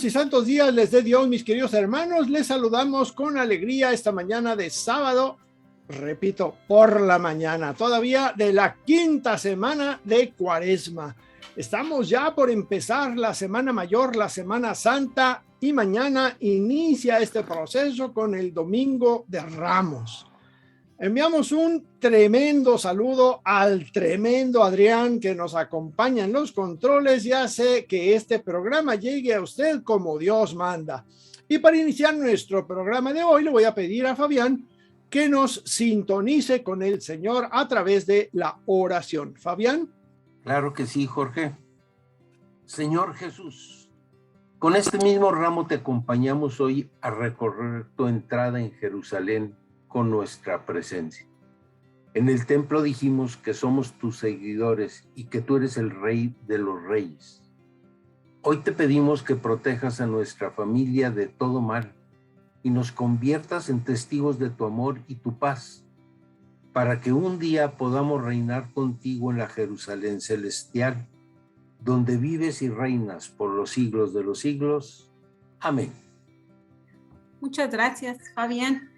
y santos días les dé Dios, mis queridos hermanos. Les saludamos con alegría esta mañana de sábado, repito, por la mañana, todavía de la quinta semana de Cuaresma. Estamos ya por empezar la Semana Mayor, la Semana Santa, y mañana inicia este proceso con el Domingo de Ramos. Enviamos un tremendo saludo al tremendo Adrián que nos acompaña en los controles y hace que este programa llegue a usted como Dios manda. Y para iniciar nuestro programa de hoy, le voy a pedir a Fabián que nos sintonice con el Señor a través de la oración. Fabián. Claro que sí, Jorge. Señor Jesús, con este mismo ramo te acompañamos hoy a recorrer tu entrada en Jerusalén con nuestra presencia. En el templo dijimos que somos tus seguidores y que tú eres el Rey de los Reyes. Hoy te pedimos que protejas a nuestra familia de todo mal y nos conviertas en testigos de tu amor y tu paz, para que un día podamos reinar contigo en la Jerusalén celestial, donde vives y reinas por los siglos de los siglos. Amén. Muchas gracias, Fabián.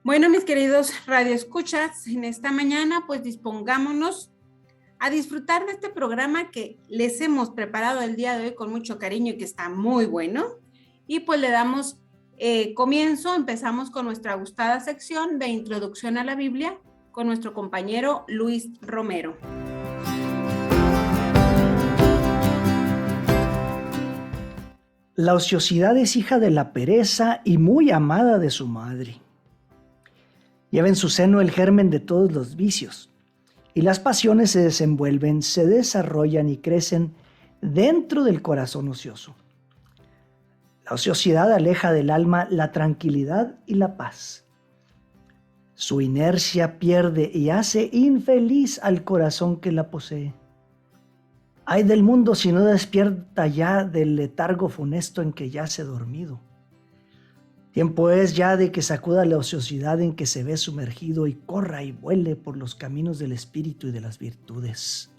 Bueno, mis queridos radioescuchas, en esta mañana pues dispongámonos a disfrutar de este programa que les hemos preparado el día de hoy con mucho cariño y que está muy bueno. Y pues le damos comienzo, empezamos con nuestra gustada sección de Introducción a la Biblia con nuestro compañero Luis Romero. La ociosidad es hija de la pereza y muy amada de su madre. Lleva en su seno el germen de todos los vicios, y las pasiones se desenvuelven, se desarrollan y crecen dentro del corazón ocioso. La ociosidad aleja del alma la tranquilidad y la paz. Su inercia pierde y hace infeliz al corazón que la posee. Ay del mundo si no despierta ya del letargo funesto en que yace dormido. Tiempo es ya de que sacuda la ociosidad en que se ve sumergido y corra y vuele por los caminos del espíritu y de las virtudes.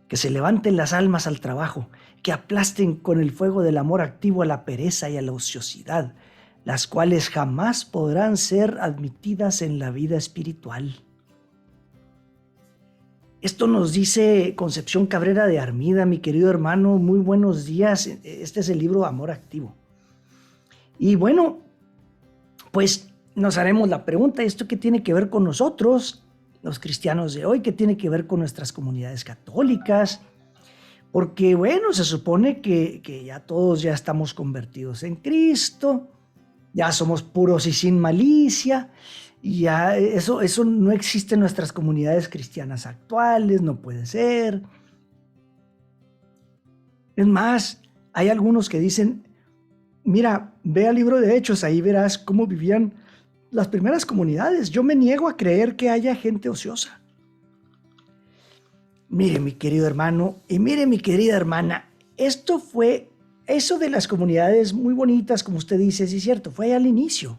Que se levanten las almas al trabajo, que aplasten con el fuego del amor activo a la pereza y a la ociosidad, las cuales jamás podrán ser admitidas en la vida espiritual. Esto nos dice Concepción Cabrera de Armida, mi querido hermano, muy buenos días. Este es el libro Amor Activo. Y bueno, pues nos haremos la pregunta, ¿esto qué tiene que ver con nosotros, los cristianos de hoy? ¿Qué tiene que ver con nuestras comunidades católicas? Porque bueno, se supone que ya todos ya estamos convertidos en Cristo, ya somos puros y sin malicia, y ya eso no existe en nuestras comunidades cristianas actuales, no puede ser. Es más, hay algunos que dicen, mira, ve al libro de Hechos, ahí verás cómo vivían las primeras comunidades. Yo me niego a creer que haya gente ociosa. Mire, mi querido hermano, y mire, mi querida hermana, eso de las comunidades muy bonitas, como usted dice, sí es cierto, fue allá al inicio.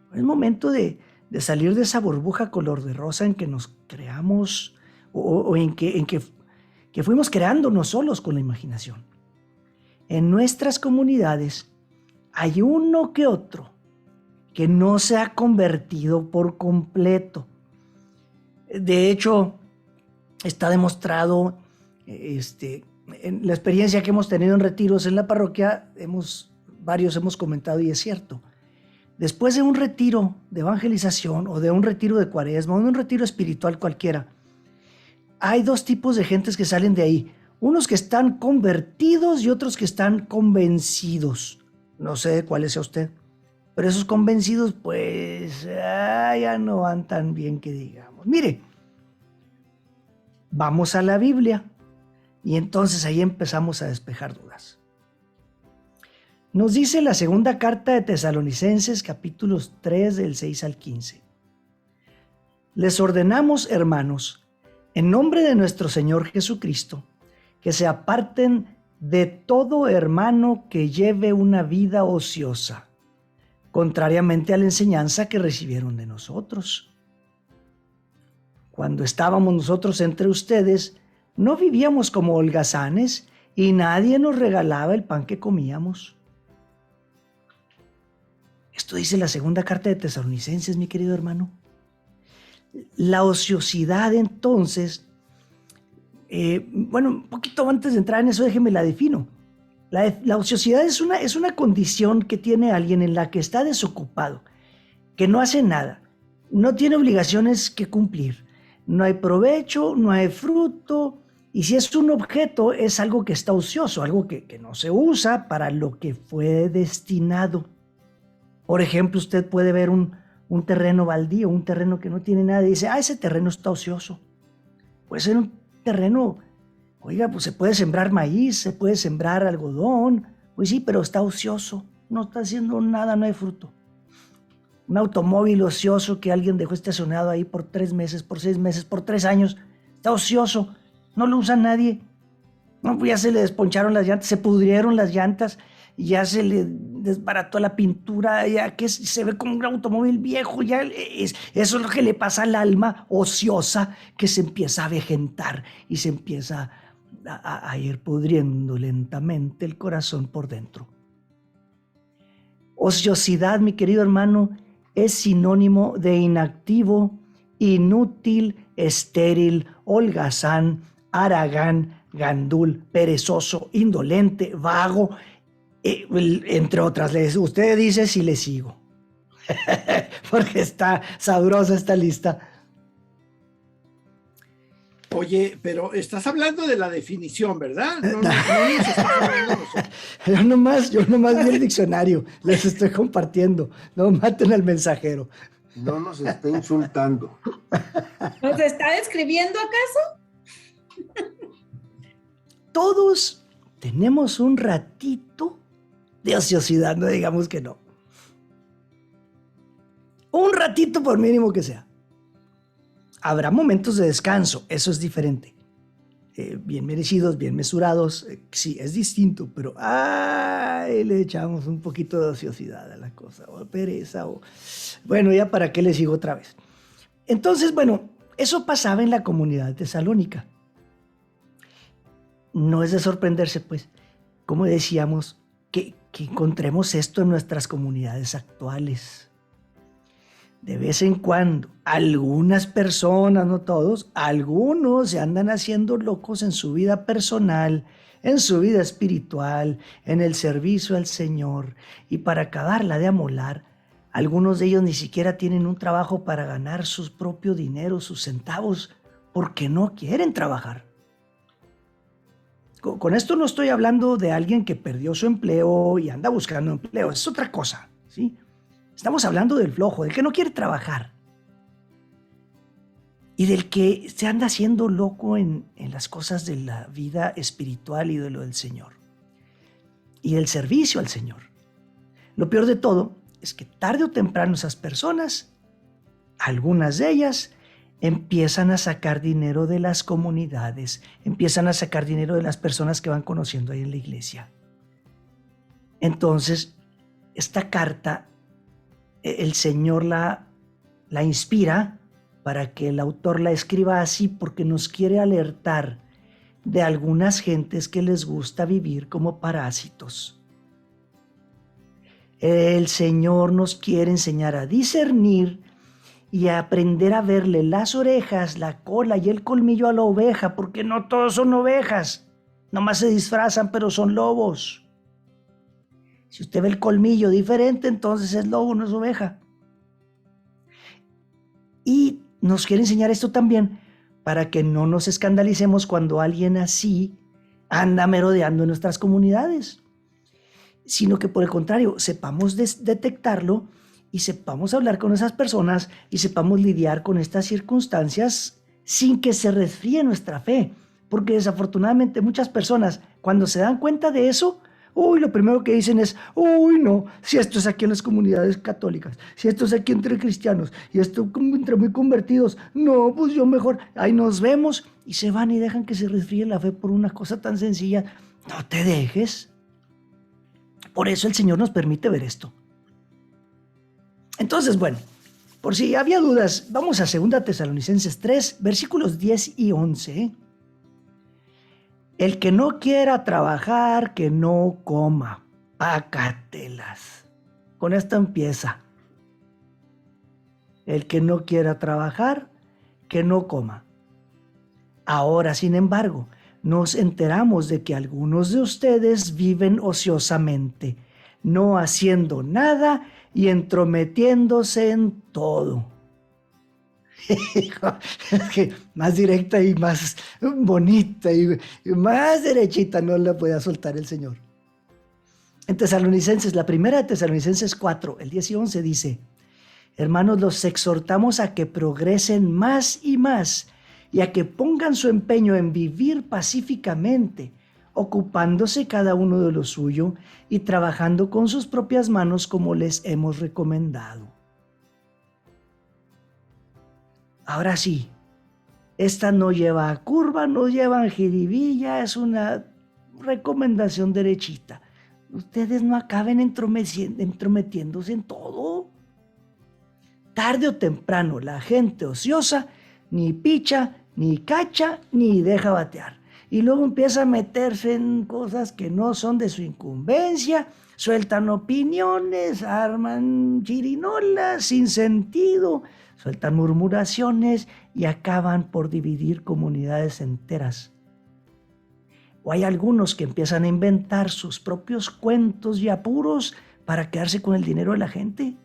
Fue el momento de salir de esa burbuja color de rosa en que nos creamos, o en que fuimos creándonos solos con la imaginación. En nuestras comunidades hay uno que otro que no se ha convertido por completo. De hecho, está demostrado en la experiencia que hemos tenido en retiros en la parroquia, varios hemos comentado y es cierto. Después de un retiro de evangelización o de un retiro de Cuaresma o de un retiro espiritual cualquiera, hay dos tipos de gentes que salen de ahí. Unos que están convertidos y otros que están convencidos. No sé cuál sea usted. Pero esos convencidos, pues, ya no van tan bien que digamos. Mire, vamos a la Biblia y entonces ahí empezamos a despejar dudas. Nos dice la segunda carta de Tesalonicenses, capítulos 3, del 6 al 15. Les ordenamos, hermanos, en nombre de nuestro Señor Jesucristo, que se aparten de todo hermano que lleve una vida ociosa, contrariamente a la enseñanza que recibieron de nosotros. Cuando estábamos nosotros entre ustedes, no vivíamos como holgazanes, y nadie nos regalaba el pan que comíamos. Esto dice la segunda carta de Tesalonicenses, mi querido hermano. La ociosidad, entonces, un poquito antes de entrar en eso, déjeme la defino. La ociosidad es una condición que tiene alguien en la que está desocupado, que no hace nada, no tiene obligaciones que cumplir, no hay provecho, no hay fruto, y si es un objeto, es algo que está ocioso, algo que no se usa para lo que fue destinado. Por ejemplo, usted puede ver un terreno baldío, un terreno que no tiene nada, y dice, ese terreno está ocioso. Puede ser un terreno, oiga, pues se puede sembrar maíz, se puede sembrar algodón, pues sí, pero está ocioso, no está haciendo nada, no hay fruto. Un automóvil ocioso que alguien dejó estacionado ahí por 3 meses, por 6 meses, por 3 años, está ocioso, no lo usa nadie. No, pues ya se le desponcharon las llantas, se pudrieron las llantas, ya se le desbarató la pintura, ya que se ve como un automóvil viejo, ya eso es lo que le pasa al alma ociosa, que se empieza a avejentar y se empieza a ir pudriendo lentamente el corazón por dentro. Ociosidad, mi querido hermano, es sinónimo de inactivo, inútil, estéril, holgazán, haragán, gandul, perezoso, indolente, vago, entre otras. Usted dice si le sigo, porque está sabrosa esta lista. Oye, pero estás hablando de la definición, ¿verdad? No nos estás hablando nosotros. Yo nomás vi el diccionario, les estoy compartiendo. No maten al mensajero. No nos está insultando. ¿Nos está describiendo acaso? Todos tenemos un ratito de ociosidad, no digamos que no. Un ratito por mínimo que sea. Habrá momentos de descanso, eso es diferente. Bien merecidos, bien mesurados, sí, es distinto, pero le echamos un poquito de ociosidad a la cosa, o pereza, o bueno, ya para qué le sigo otra vez. Entonces, bueno, eso pasaba en la comunidad tesalónica. No es de sorprenderse, pues, como decíamos, que encontremos esto en nuestras comunidades actuales. De vez en cuando, algunas personas, no todos, algunos se andan haciendo locos en su vida personal, en su vida espiritual, en el servicio al Señor. Y para acabarla de amolar, algunos de ellos ni siquiera tienen un trabajo para ganar su propio dinero, sus centavos, porque no quieren trabajar. Con esto no estoy hablando de alguien que perdió su empleo y anda buscando empleo, es otra cosa, ¿sí? Estamos hablando del flojo, del que no quiere trabajar y del que se anda haciendo loco en las cosas de la vida espiritual y de lo del Señor y del servicio al Señor. Lo peor de todo es que tarde o temprano esas personas, algunas de ellas, empiezan a sacar dinero de las comunidades, empiezan a sacar dinero de las personas que van conociendo ahí en la iglesia. Entonces, esta carta, el Señor la inspira para que el autor la escriba así, porque nos quiere alertar de algunas gentes que les gusta vivir como parásitos. El Señor nos quiere enseñar a discernir y a aprender a verle las orejas, la cola y el colmillo a la oveja, porque no todos son ovejas, nomás se disfrazan, pero son lobos. Si usted ve el colmillo diferente, entonces es lobo, no es oveja. Y nos quiere enseñar esto también para que no nos escandalicemos cuando alguien así anda merodeando en nuestras comunidades, sino que por el contrario, sepamos detectarlo y sepamos hablar con esas personas y sepamos lidiar con estas circunstancias sin que se resfríe nuestra fe. Porque desafortunadamente muchas personas, cuando se dan cuenta de eso, lo primero que dicen es, no, si esto es aquí en las comunidades católicas, si esto es aquí entre cristianos, y esto entre muy convertidos, no, pues yo mejor, ahí nos vemos, y se van y dejan que se resfríe la fe por una cosa tan sencilla. No te dejes. Por eso el Señor nos permite ver esto. Entonces, bueno, por si había dudas, vamos a 2 Tesalonicenses 3, versículos 10 y 11. El que no quiera trabajar, que no coma. Pácatelas. Con esto empieza. El que no quiera trabajar, que no coma. Ahora, sin embargo, nos enteramos de que algunos de ustedes viven ociosamente, no haciendo nada y entrometiéndose en todo. Más directa y más bonita y más derechita no la podía soltar el Señor. En Tesalonicenses, la primera de Tesalonicenses 4, el 10 y 11 dice: hermanos, los exhortamos a que progresen más y más y a que pongan su empeño en vivir pacíficamente, ocupándose cada uno de lo suyo y trabajando con sus propias manos como les hemos recomendado. Ahora sí, esta no lleva curva, no lleva jiribilla, es una recomendación derechita. Ustedes no acaben entrometiéndose en todo. Tarde o temprano, la gente ociosa ni picha, ni cacha, ni deja batear. Y luego empieza a meterse en cosas que no son de su incumbencia, sueltan opiniones, arman chirinolas sin sentido, sueltan murmuraciones y acaban por dividir comunidades enteras. O hay algunos que empiezan a inventar sus propios cuentos y apuros para quedarse con el dinero de la gente.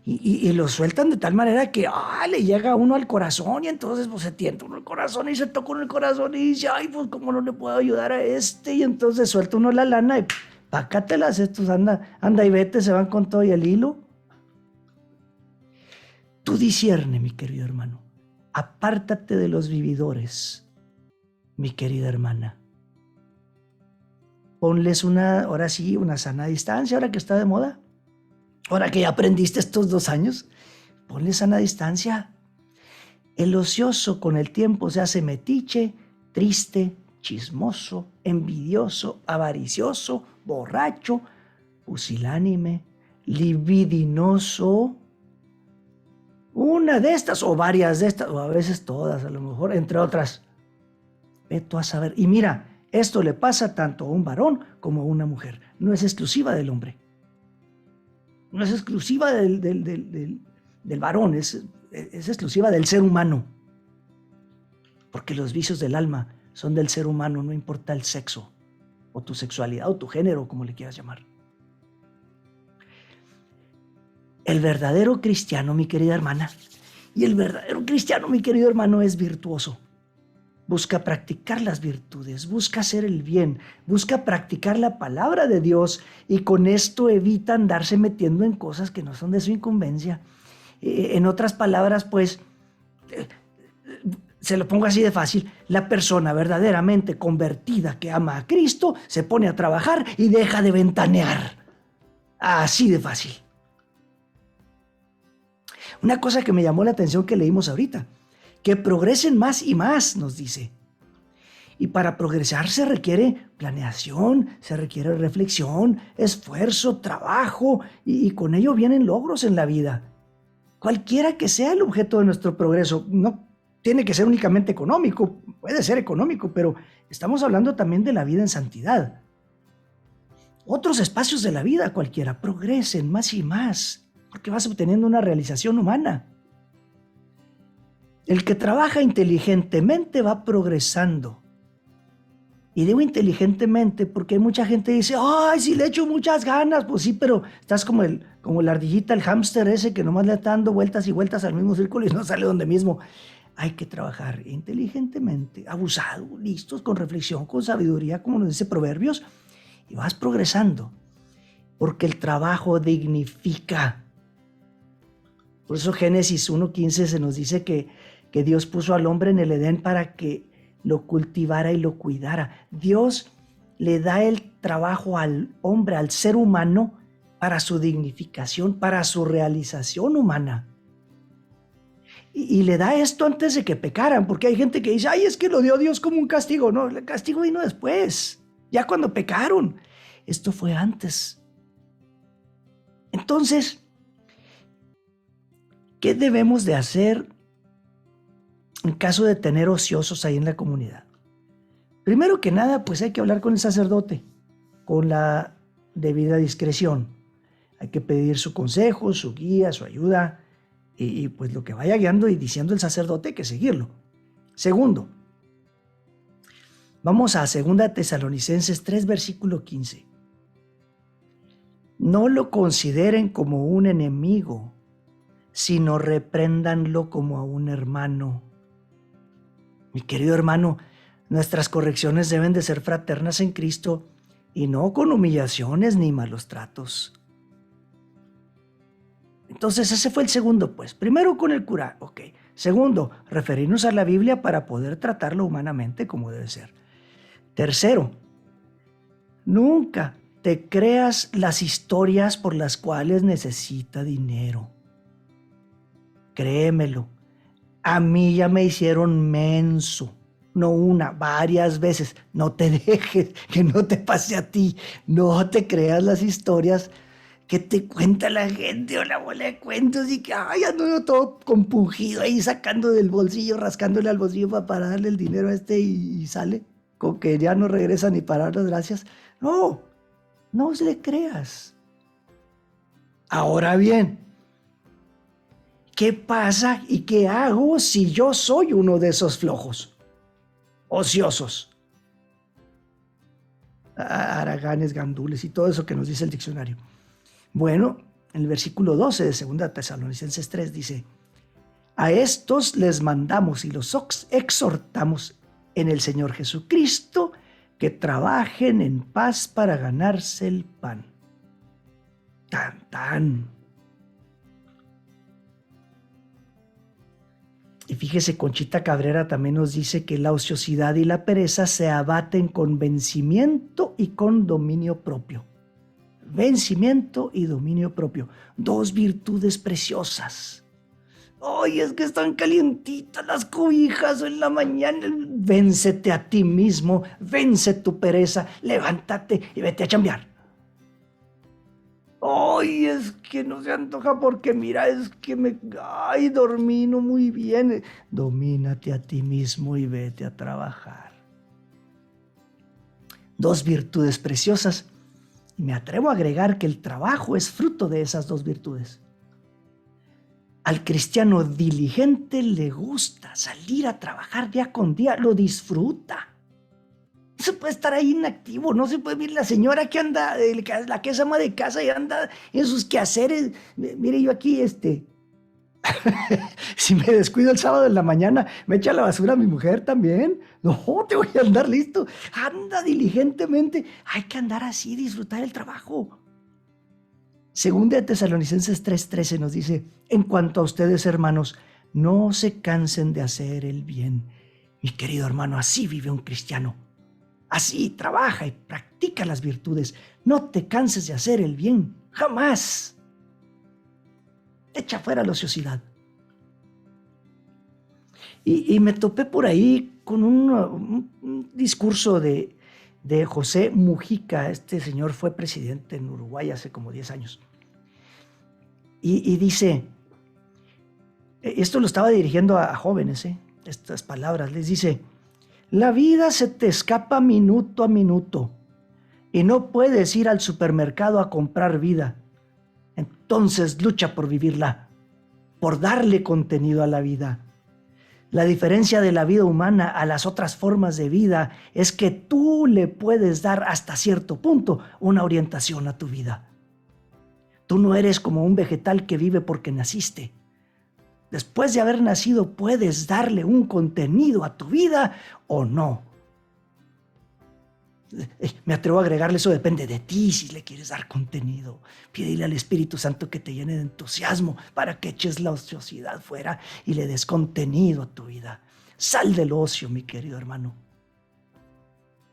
Y lo sueltan de tal manera que le llega a uno al corazón y entonces pues, se tienta uno el corazón y se toca uno el corazón y dice, ay, pues cómo no le puedo ayudar a este, y entonces suelta uno la lana y pácatelas, estos anda y vete, se van con todo y el hilo. Tú discierne, mi querido hermano, apártate de los vividores, mi querida hermana. Ponles ahora sí, una sana distancia, ahora que está de moda. Ahora que ya aprendiste estos 2 años, ponle sana distancia. El ocioso con el tiempo se hace metiche, triste, chismoso, envidioso, avaricioso, borracho, pusilánime, libidinoso. Una de estas o varias de estas, o a veces todas, a lo mejor, entre otras. Ve tú a saber. Y mira, esto le pasa tanto a un varón como a una mujer. No es exclusiva del hombre. No es exclusiva del varón, es exclusiva del ser humano. Porque los vicios del alma son del ser humano, no importa el sexo, o tu sexualidad, o tu género, como le quieras llamar. El verdadero cristiano, mi querida hermana, y el verdadero cristiano, mi querido hermano, es virtuoso. Busca practicar las virtudes, busca hacer el bien, busca practicar la palabra de Dios y con esto evita andarse metiendo en cosas que no son de su incumbencia. En otras palabras, pues, se lo pongo así de fácil, la persona verdaderamente convertida que ama a Cristo se pone a trabajar y deja de ventanear. Así de fácil. Una cosa que me llamó la atención que leímos ahorita, que progresen más y más, nos dice. Y para progresar se requiere planeación, se requiere reflexión, esfuerzo, trabajo, y con ello vienen logros en la vida. Cualquiera que sea el objeto de nuestro progreso, no tiene que ser únicamente económico, puede ser económico, pero estamos hablando también de la vida en santidad. Otros espacios de la vida cualquiera progresen más y más, porque vas obteniendo una realización humana. El que trabaja inteligentemente va progresando. Y digo inteligentemente porque hay mucha gente que dice, ay, sí le echo muchas ganas. Pues sí, pero estás como la ardillita, el hámster ese que nomás le está dando vueltas y vueltas al mismo círculo y no sale donde mismo. Hay que trabajar inteligentemente, abusado, listos, con reflexión, con sabiduría, como nos dice Proverbios, y vas progresando. Porque el trabajo dignifica. Por eso Génesis 1:15 se nos dice que Dios puso al hombre en el Edén para que lo cultivara y lo cuidara. Dios le da el trabajo al hombre, al ser humano, para su dignificación, para su realización humana. Y le da esto antes de que pecaran, porque hay gente que dice, ay, es que lo dio Dios como un castigo. No, el castigo vino después, ya cuando pecaron. Esto fue antes. Entonces, ¿qué debemos de hacer en caso de tener ociosos ahí en la comunidad? Primero que nada, pues hay que hablar con el sacerdote, con la debida discreción. Hay que pedir su consejo, su guía, su ayuda, y pues lo que vaya guiando y diciendo el sacerdote hay que seguirlo. Segundo, vamos a 2 Tesalonicenses 3, versículo 15. No lo consideren como un enemigo, sino repréndanlo como a un hermano. Mi querido hermano, nuestras correcciones deben de ser fraternas en Cristo y no con humillaciones ni malos tratos. Entonces ese fue el segundo, pues. Primero con el cura, ok. Segundo, referirnos a la Biblia para poder tratarlo humanamente como debe ser. Tercero, nunca te creas las historias por las cuales necesita dinero. Créemelo, a mí ya me hicieron menso. No una, varias veces. No te dejes, que no te pase a ti. No te creas las historias que te cuenta la gente o la bola de cuentos y que ay, ando todo compungido ahí sacando del bolsillo, rascándole al bolsillo para darle el dinero a este y sale con que ya no regresa ni para dar las gracias. No, no le creas. Ahora bien, ¿qué pasa y qué hago si yo soy uno de esos flojos, ociosos, haraganes, gandules y todo eso que nos dice el diccionario? Bueno, en el versículo 12 de 2 Tesalonicenses 3 dice: a estos les mandamos y los exhortamos en el Señor Jesucristo que trabajen en paz para ganarse el pan. Tan, tan. Y fíjese, Conchita Cabrera también nos dice que la ociosidad y la pereza se abaten con vencimiento y con dominio propio. Vencimiento y dominio propio. Dos virtudes preciosas. Ay, es que están calientitas las cobijas en la mañana. Véncete a ti mismo, vence tu pereza, levántate y vete a chambear. Ay, es que no se antoja porque mira, es que dormí no muy bien. Domínate a ti mismo y vete a trabajar. Dos virtudes preciosas. Y me atrevo a agregar que el trabajo es fruto de esas dos virtudes. Al cristiano diligente le gusta salir a trabajar día con día, lo disfruta. No se puede estar ahí inactivo, no se puede ver la señora que anda, la que es ama de casa y anda en sus quehaceres. Mire, yo aquí, si me descuido el sábado en la mañana, me echa la basura a mi mujer también. No, te voy a andar listo. Anda diligentemente. Hay que andar así, disfrutar el trabajo. 2 Tesalonicenses 3:13 nos dice: en cuanto a ustedes, hermanos, no se cansen de hacer el bien. Mi querido hermano, así vive un cristiano. Así trabaja y practica las virtudes. No te canses de hacer el bien. Jamás. Echa fuera la ociosidad. Y me topé por ahí con un discurso de José Mujica. Este señor fue presidente en Uruguay hace como 10 años. Y dice, esto lo estaba dirigiendo a jóvenes, estas palabras, les dice: la vida se te escapa minuto a minuto y no puedes ir al supermercado a comprar vida. Entonces lucha por vivirla, por darle contenido a la vida. La diferencia de la vida humana a las otras formas de vida es que tú le puedes dar hasta cierto punto una orientación a tu vida. Tú no eres como un vegetal que vive porque naciste. Después de haber nacido puedes darle un contenido a tu vida o no. Me atrevo a agregarle, eso depende de ti si le quieres dar contenido. Pídele al Espíritu Santo que te llene de entusiasmo para que eches la ociosidad fuera y le des contenido a tu vida. Sal del ocio, mi querido hermano.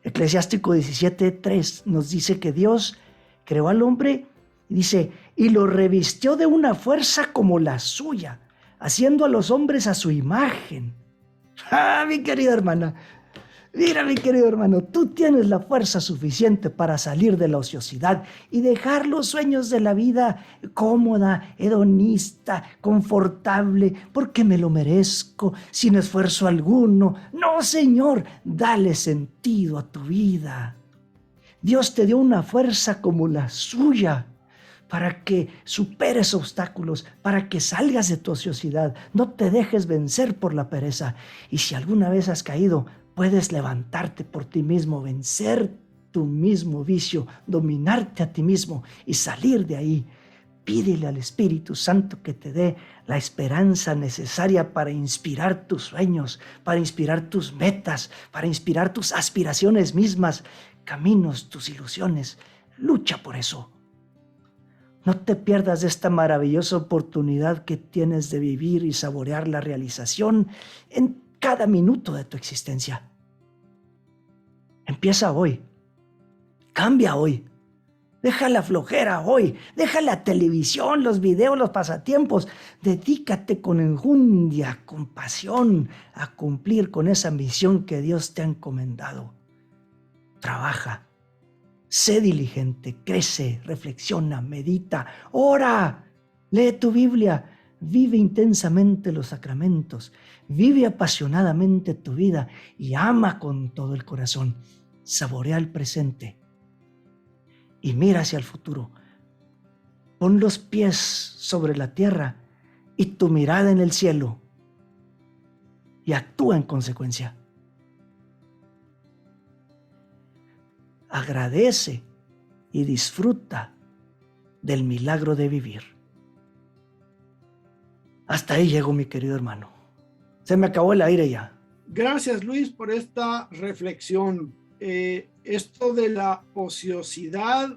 Eclesiástico 17:3 nos dice que Dios creó al hombre, y dice, y lo revistió de una fuerza como la suya, haciendo a los hombres a su imagen. Ah, mi querida hermana, Mira, mi querido hermano, tú tienes la fuerza suficiente para salir de la ociosidad y dejar los sueños de la vida cómoda, hedonista, confortable, porque me lo merezco, sin esfuerzo alguno. No, Señor, dale sentido a tu vida. Dios te dio una fuerza como la suya para que superes obstáculos, para que salgas de tu ociosidad. No te dejes vencer por la pereza. Y si alguna vez has caído, puedes levantarte por ti mismo, vencer tu mismo vicio, dominarte a ti mismo y salir de ahí. Pídele al Espíritu Santo que te dé la esperanza necesaria para inspirar tus sueños, para inspirar tus metas, para inspirar tus aspiraciones mismas, caminos, tus ilusiones. Lucha por eso. No te pierdas de esta maravillosa oportunidad que tienes de vivir y saborear la realización en cada minuto de tu existencia. Empieza hoy. Cambia hoy. Deja la flojera hoy. Deja la televisión, los videos, los pasatiempos. Dedícate con enjundia, con pasión a cumplir con esa misión que Dios te ha encomendado. Trabaja. Sé diligente, crece, reflexiona, medita, ora, lee tu Biblia, vive intensamente los sacramentos, vive apasionadamente tu vida y ama con todo el corazón. Saborea el presente y mira hacia el futuro. Pon los pies sobre la tierra y tu mirada en el cielo y actúa en consecuencia. Agradece y disfruta del milagro de vivir. Hasta ahí llego, mi querido hermano. Se me acabó el aire ya. Gracias, Luis, por esta reflexión. Esto de la ociosidad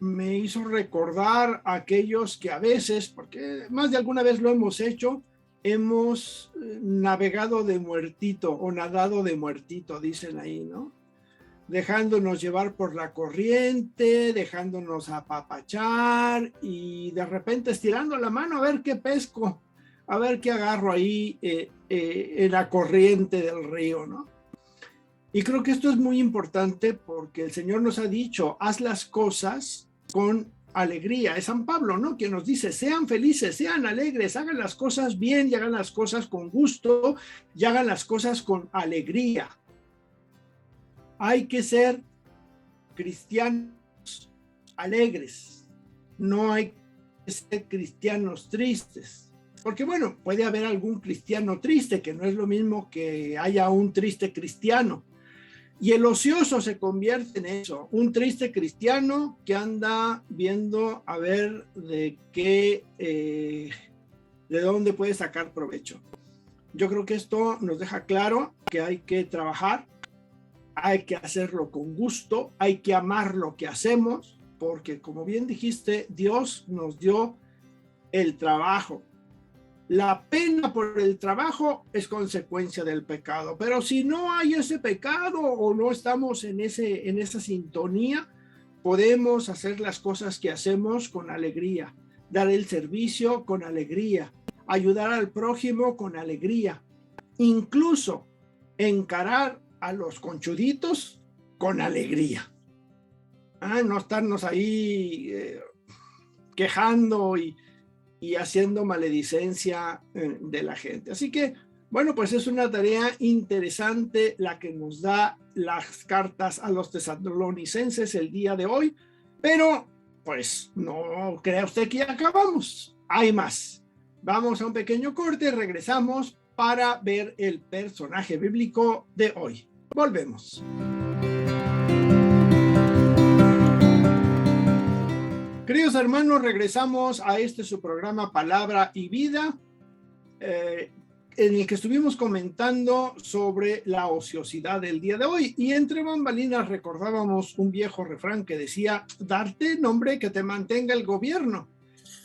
me hizo recordar a aquellos que a veces, porque más de alguna vez lo hemos hecho, hemos navegado de muertito o nadado de muertito, dicen ahí, ¿no? Dejándonos llevar por la corriente, dejándonos apapachar y de repente estirando la mano a ver qué pesco, a ver qué agarro ahí en la corriente del río, ¿no? Y creo que esto es muy importante porque el Señor nos ha dicho, haz las cosas con alegría. Es San Pablo, ¿no? Quien nos dice, sean felices, sean alegres, hagan las cosas bien y hagan las cosas con gusto y hagan las cosas con alegría. Hay que ser cristianos alegres, no hay que ser cristianos tristes, porque bueno, puede haber algún cristiano triste, que no es lo mismo que haya un triste cristiano, y el ocioso se convierte en eso, un triste cristiano que anda viendo a ver de dónde puede sacar provecho. Yo creo que esto nos deja claro que hay que trabajar, hay que hacerlo con gusto, hay que amar lo que hacemos, porque como bien dijiste, Dios nos dio el trabajo. La pena por el trabajo es consecuencia del pecado, pero si no hay ese pecado o no estamos en esa sintonía, podemos hacer las cosas que hacemos con alegría, dar el servicio con alegría, ayudar al prójimo con alegría, incluso encarar a los conchuditos con alegría. No estarnos ahí quejando y haciendo maledicencia de la gente. Así que, bueno, pues es una tarea interesante la que nos da las cartas a los tesalonicenses el día de hoy, pero pues no crea usted que ya acabamos. Hay más. Vamos a un pequeño corte, regresamos para ver el personaje bíblico de hoy. Volvemos. Queridos hermanos, regresamos a su programa Palabra y Vida, en el que estuvimos comentando sobre la ociosidad del día de hoy. Y entre bambalinas recordábamos un viejo refrán que decía, darte nombre que te mantenga el gobierno.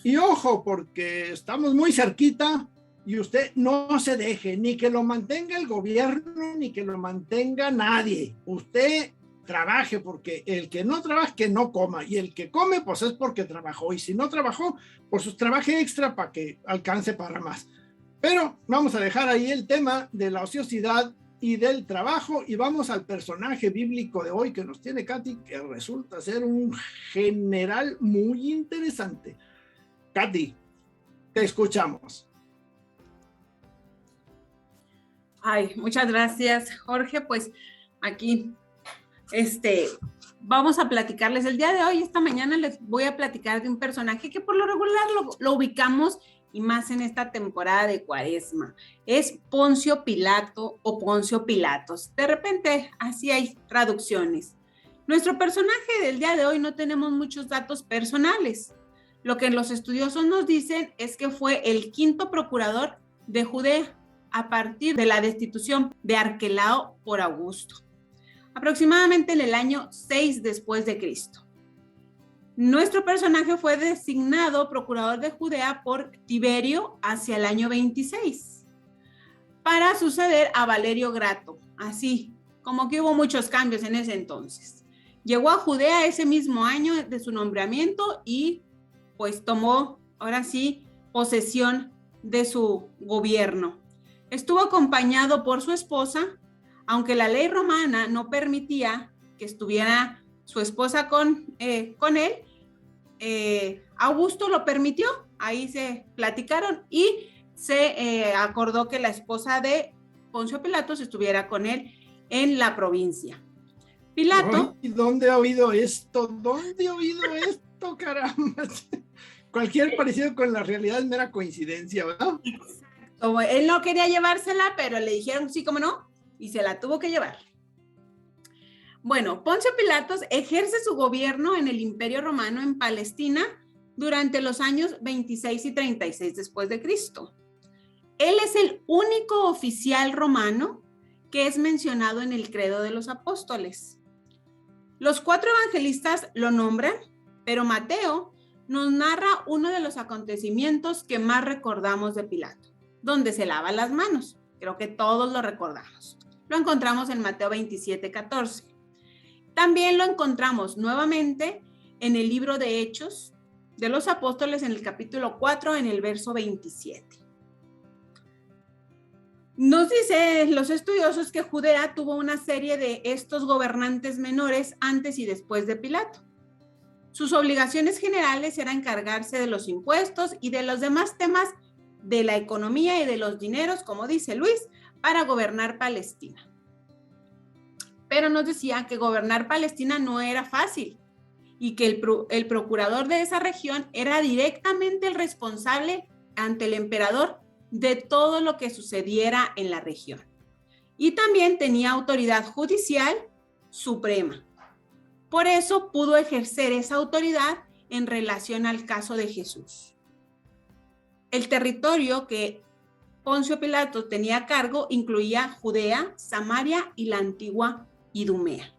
Y ojo, porque estamos muy cerquita y usted no se deje, ni que lo mantenga el gobierno, ni que lo mantenga nadie. Usted trabaje, porque el que no trabaja, que no coma, y el que come, pues es porque trabajó, y si no trabajó, pues trabaje extra para que alcance para más. Pero vamos a dejar ahí el tema de la ociosidad y del trabajo. Y vamos al personaje bíblico de hoy que nos tiene Katy, que resulta ser un general muy interesante. Katy, te escuchamos. Ay, muchas gracias, Jorge. Pues aquí, vamos a platicarles el día de hoy. Esta mañana les voy a platicar de un personaje que por lo regular lo ubicamos, y más en esta temporada de Cuaresma. Es Poncio Pilato o Poncio Pilatos. De repente, así hay traducciones. Nuestro personaje del día de hoy no tenemos muchos datos personales. Lo que los estudiosos nos dicen es que fue el quinto procurador de Judea a partir de la destitución de Arquelao por Augusto, aproximadamente en el año 6 después de Cristo. Nuestro personaje fue designado procurador de Judea por Tiberio hacia el año 26 para suceder a Valerio Grato, así como que hubo muchos cambios en ese entonces. Llegó a Judea ese mismo año de su nombramiento y pues tomó ahora sí posesión de su gobierno. Estuvo acompañado por su esposa, aunque la ley romana no permitía que estuviera su esposa con él, Augusto lo permitió. Ahí se platicaron y se acordó que la esposa de Poncio Pilatos estuviera con él en la provincia. Pilato. Ay, ¿dónde ha oído esto? ¿Dónde ha oído esto, caramba? Cualquier parecido con la realidad es mera coincidencia, ¿verdad? Exacto. Él no quería llevársela, pero le dijeron sí, cómo no, y se la tuvo que llevar. Bueno, Poncio Pilatos ejerce su gobierno en el Imperio Romano en Palestina durante los años 26 y 36 después de Cristo. Él es el único oficial romano que es mencionado en el Credo de los Apóstoles. Los 4 evangelistas lo nombran, pero Mateo nos narra uno de los acontecimientos que más recordamos de Pilato, donde se lava las manos. Creo que todos lo recordamos. Lo encontramos en Mateo 27:14. También lo encontramos nuevamente en el libro de Hechos de los Apóstoles en el capítulo 4, en el verso 27. Nos dicen los estudiosos que Judea tuvo una serie de estos gobernantes menores antes y después de Pilato. Sus obligaciones generales eran encargarse de los impuestos y de los demás temas de la economía y de los dineros, como dice Luis, para gobernar Palestina. Pero nos decía que gobernar Palestina no era fácil y que el procurador de esa región era directamente el responsable ante el emperador de todo lo que sucediera en la región. Y también tenía autoridad judicial suprema. Por eso pudo ejercer esa autoridad en relación al caso de Jesús. El territorio que Poncio Pilato tenía a cargo incluía Judea, Samaria y la antigua Idumea.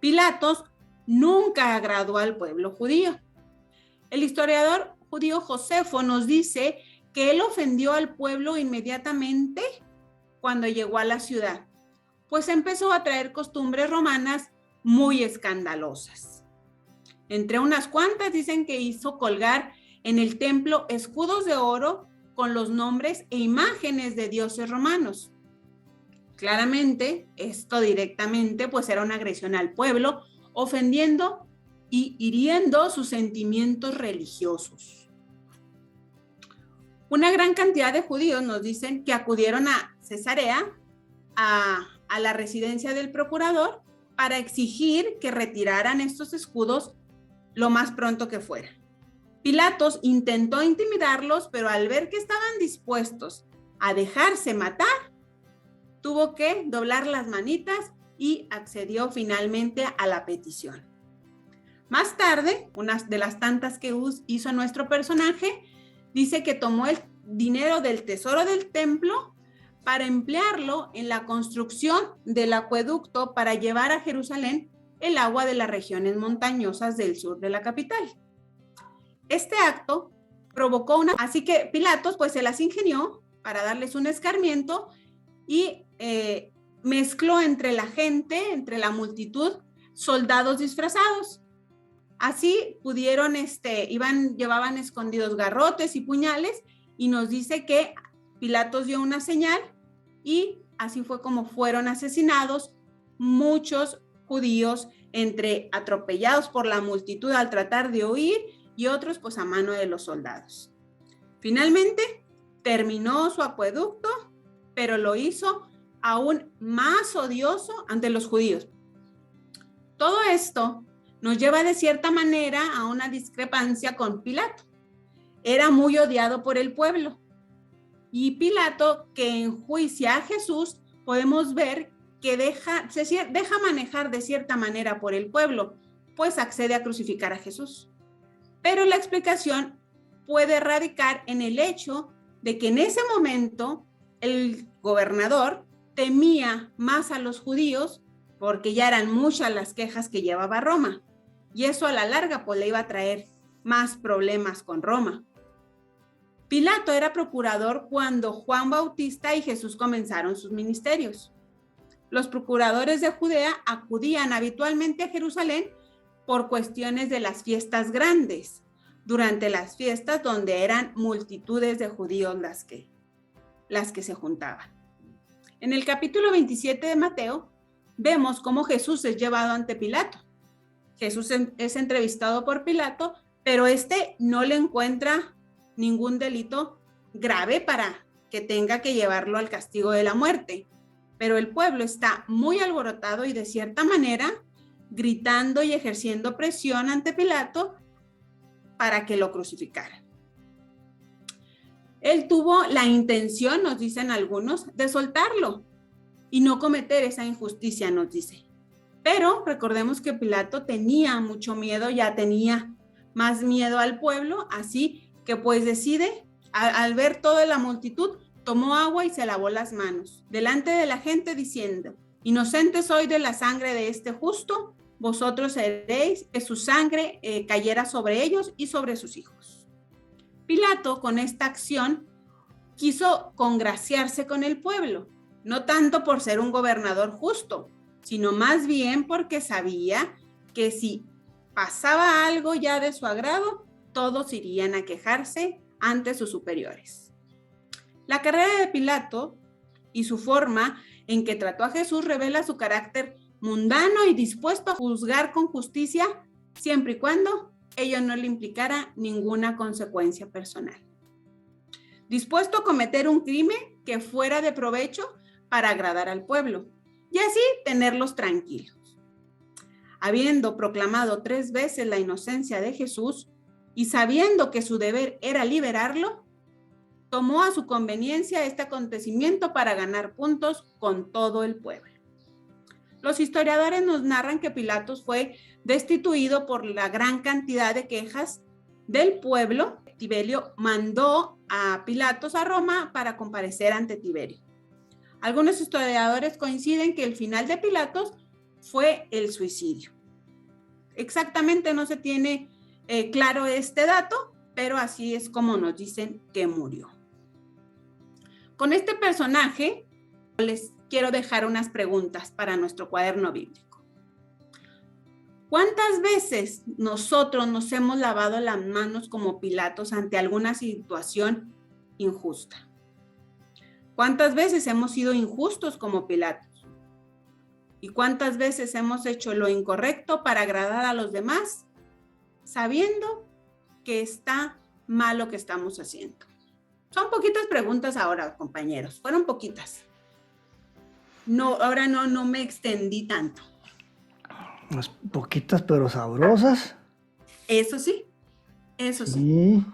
Pilatos nunca agradó al pueblo judío. El historiador judío Josefo nos dice que él ofendió al pueblo inmediatamente cuando llegó a la ciudad, pues empezó a traer costumbres romanas muy escandalosas. Entre unas cuantas dicen que hizo colgar en el templo escudos de oro con los nombres e imágenes de dioses romanos. Claramente, esto directamente pues era una agresión al pueblo, ofendiendo y hiriendo sus sentimientos religiosos. Una gran cantidad de judíos nos dicen que acudieron a Cesarea, a la residencia del procurador, para exigir que retiraran estos escudos lo más pronto que fuera. Pilatos intentó intimidarlos, pero al ver que estaban dispuestos a dejarse matar, tuvo que doblar las manitas y accedió finalmente a la petición. Más tarde, una de las tantas que hizo nuestro personaje, dice que tomó el dinero del tesoro del templo para emplearlo en la construcción del acueducto para llevar a Jerusalén el agua de las regiones montañosas del sur de la capital. Este acto provocó así que Pilatos pues se las ingenió para darles un escarmiento y mezcló entre la gente, entre la multitud, soldados disfrazados. Así pudieron, llevaban escondidos garrotes y puñales, y nos dice que Pilatos dio una señal y así fue como fueron asesinados muchos judíos, entre atropellados por la multitud al tratar de huir y otros pues a mano de los soldados. Finalmente terminó su acueducto, pero lo hizo aún más odioso ante los judíos. Todo esto nos lleva de cierta manera a una discrepancia con Pilato. Era muy odiado por el pueblo. Y Pilato, que enjuicia a Jesús, podemos ver que se deja manejar de cierta manera por el pueblo, pues accede a crucificar a Jesús. Pero la explicación puede radicar en el hecho de que en ese momento el gobernador temía más a los judíos porque ya eran muchas las quejas que llevaba Roma, y eso a la larga pues le iba a traer más problemas con Roma. Pilato era procurador cuando Juan Bautista y Jesús comenzaron sus ministerios. Los procuradores de Judea acudían habitualmente a Jerusalén por cuestiones de las fiestas grandes, durante las fiestas donde eran multitudes de judíos las que se juntaban. En el capítulo 27 de Mateo, vemos cómo Jesús es llevado ante Pilato. Jesús es entrevistado por Pilato, pero este no le encuentra ningún delito grave para que tenga que llevarlo al castigo de la muerte. Pero el pueblo está muy alborotado y de cierta manera gritando y ejerciendo presión ante Pilato para que lo crucificara. Él tuvo la intención, nos dicen algunos, de soltarlo y no cometer esa injusticia, nos dice. Pero recordemos que Pilato tenía mucho miedo, ya tenía más miedo al pueblo, así que pues decide, al ver toda la multitud, tomó agua y se lavó las manos delante de la gente diciendo: inocente soy de la sangre de este justo, vosotros haréis que su sangre cayera sobre ellos y sobre sus hijos. Pilato, con esta acción, quiso congraciarse con el pueblo, no tanto por ser un gobernador justo, sino más bien porque sabía que si pasaba algo ya de su agrado, todos irían a quejarse ante sus superiores. La carrera de Pilato y su forma en que trató a Jesús revela su carácter mundano y dispuesto a juzgar con justicia siempre y cuando ello no le implicara ninguna consecuencia personal. Dispuesto a cometer un crimen que fuera de provecho para agradar al pueblo y así tenerlos tranquilos. Habiendo proclamado 3 veces la inocencia de Jesús y sabiendo que su deber era liberarlo, tomó a su conveniencia este acontecimiento para ganar puntos con todo el pueblo. Los historiadores nos narran que Pilatos fue destituido por la gran cantidad de quejas del pueblo. Tiberio mandó a Pilatos a Roma para comparecer ante Tiberio. Algunos historiadores coinciden que el final de Pilatos fue el suicidio. Exactamente no se tiene claro este dato, pero así es como nos dicen que murió. Con este personaje les quiero dejar unas preguntas para nuestro cuaderno bíblico. ¿Cuántas veces nosotros nos hemos lavado las manos como Pilatos ante alguna situación injusta? ¿Cuántas veces hemos sido injustos como Pilatos? ¿Y cuántas veces hemos hecho lo incorrecto para agradar a los demás, sabiendo que está mal lo que estamos haciendo? Son poquitas preguntas ahora, compañeros. Fueron poquitas. Ahora no me extendí tanto. Unas poquitas pero sabrosas. Eso sí. Sí.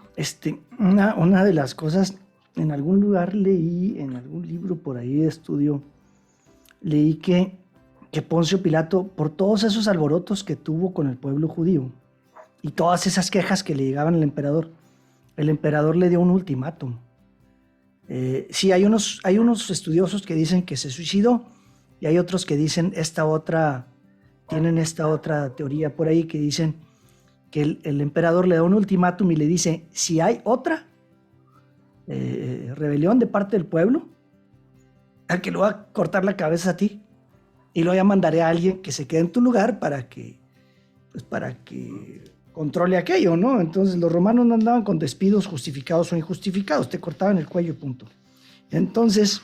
Una de las cosas, en algún lugar leí, en algún libro por ahí de estudio, leí que Poncio Pilato, por todos esos alborotos que tuvo con el pueblo judío y todas esas quejas que le llegaban al emperador, el emperador le dio un ultimátum. Sí, hay unos estudiosos que dicen que se suicidó y hay otros que dicen tienen esta otra teoría por ahí que dicen que el emperador le da un ultimátum y le dice: si hay otra rebelión de parte del pueblo, al que lo va a cortar la cabeza a ti, y luego ya mandaré a alguien que se quede en tu lugar para que controle aquello, ¿no? Entonces los romanos no andaban con despidos justificados o injustificados, te cortaban el cuello y punto. Entonces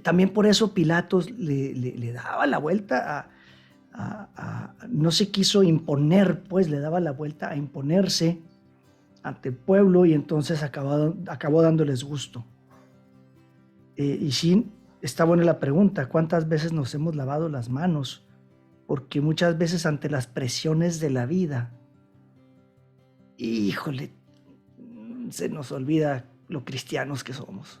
También por eso Pilatos le daba la vuelta no se quiso imponer, pues le daba la vuelta a imponerse ante el pueblo y entonces acabó dándoles gusto. Y sí, está buena la pregunta, ¿cuántas veces nos hemos lavado las manos? Porque muchas veces ante las presiones de la vida, híjole, se nos olvida lo cristianos que somos.